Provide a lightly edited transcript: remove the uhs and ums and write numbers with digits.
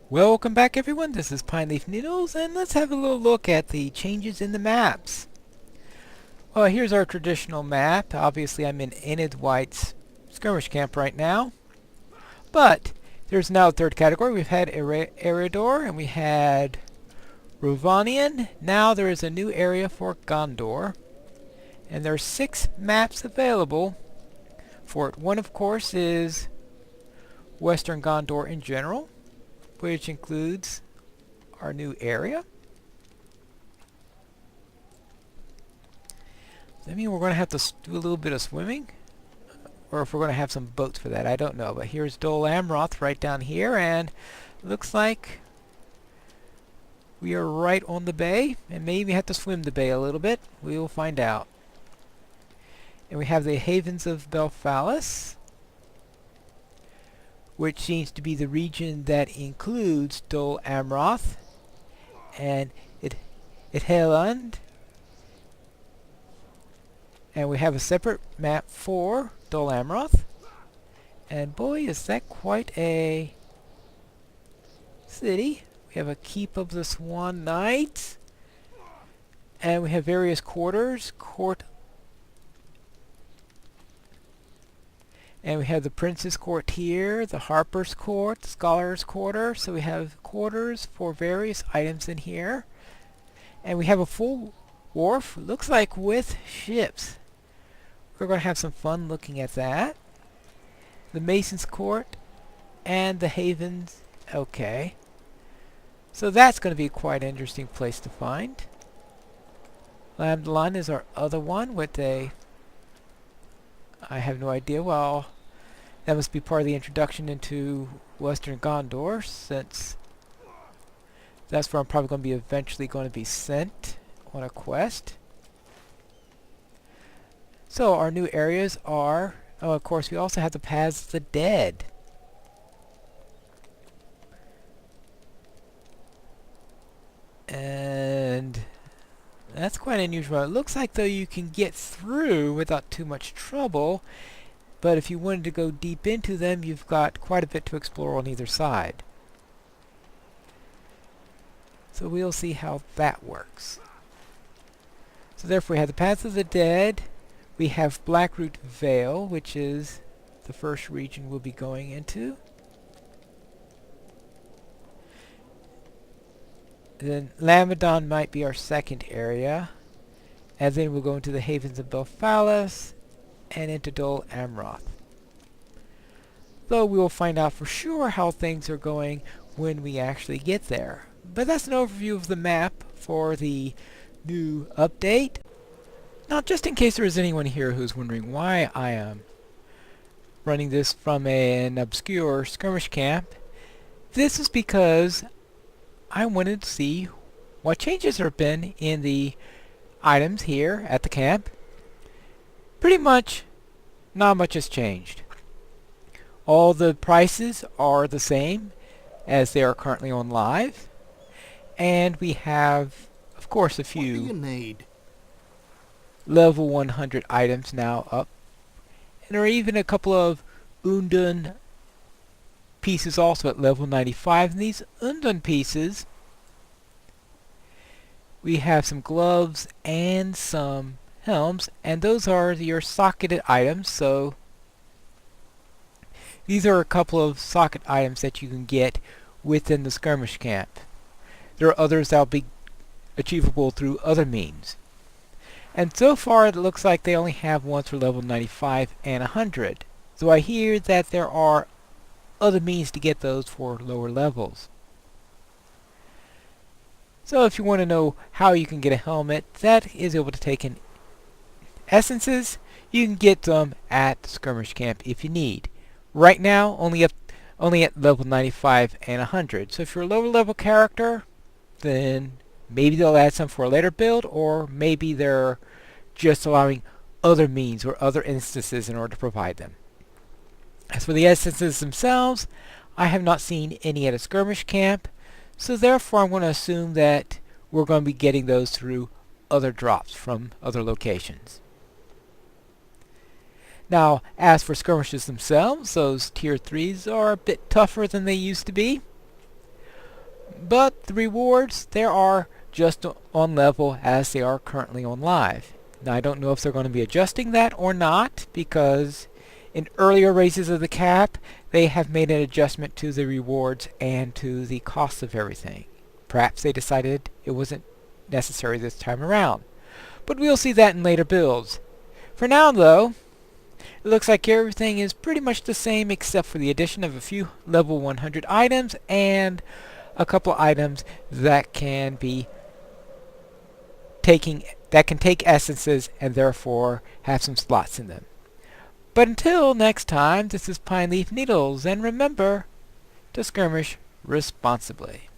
Welcome back everyone, this is Pine Leaf Needles, and let's have a little look at the changes in the maps. Well, here's our traditional map. Obviously I'm in Enid White's skirmish camp right now. But there's now a third category. We've had Eredor and we had Rovanian. Now there is a new area for Gondor. And there are 6 maps available for it. One of course is Western Gondor in general, which includes our new area. Does that mean we're going to have to do a little bit of swimming? Or if we're going to have some boats for that, I don't know. But here's Dol Amroth right down here, and looks like we are right on the bay, and maybe have to swim the bay a little bit. We will find out. And we have the Havens of Belfalis, which seems to be the region that includes Dol Amroth and Ithelund. And we have a separate map for Dol Amroth. And boy, is that quite a city. We have a Keep of the Swan Knights. And we have various quarters. And we have the Prince's Court here, the Harper's Court, the Scholar's Quarter. So we have quarters for various items in here. And we have a full wharf, looks like with ships. We're going to have some fun looking at that. The Mason's Court and the Havens. Okay. So that's going to be quite an interesting place to find. Lamdalon is our other one with a... I have no idea. Well, that must be part of the introduction into Western Gondor, since that's where I'm probably going to be eventually going to be sent on a quest. So our new areas are, oh, of course, we also have the Paths of the Dead. And that's quite unusual. It looks like though you can get through without too much trouble, but if you wanted to go deep into them, you've got quite a bit to explore on either side. So we'll see how that works. So therefore we have the Paths of the Dead. We have Blackroot Vale, which is the first region we'll be going into. Then Lamadon might be our second area. And then we'll go into the Havens of Belfalis and into Dol Amroth. Though we will find out for sure how things are going when we actually get there. But that's an overview of the map for the new update. Now, just in case there is anyone here who's wondering why I am running this from an obscure skirmish camp, this is because I wanted to see what changes there have been in the items here at the camp. Pretty much, not much has changed. All the prices are the same as they are currently on live. And we have, of course, a few... What do you need? Level 100 items now up. And there are even a couple of Undun pieces also at level 95. And these Undun pieces, we have some gloves and some helms. And those are your socketed items. So these are a couple of socket items that you can get within the skirmish camp. There are others that will be achievable through other means. And so far it looks like they only have ones for level 95 and 100. So I hear that there are other means to get those for lower levels. So if you want to know how you can get a helmet that is able to take in essences, you can get them at skirmish camp if you need. Right now only at level 95 and 100. So if you're a lower level character, then maybe they'll add some for a later build, or maybe they're just allowing other means or other instances in order to provide them. As for the essences themselves, I have not seen any at a skirmish camp, so therefore I'm going to assume that we're going to be getting those through other drops from other locations. Now, as for skirmishes themselves, those tier 3s are a bit tougher than they used to be. But the rewards, they are just on level as they are currently on live. Now I don't know if they're going to be adjusting that or not, because in earlier raises of the cap, they have made an adjustment to the rewards and to the cost of everything. Perhaps they decided it wasn't necessary this time around. But we'll see that in later builds. For now though, it looks like everything is pretty much the same except for the addition of a few level 100 items and a couple items that can be take essences and therefore have some slots in them. But until next time, this is Pine Leaf Needles, and remember to skirmish responsibly.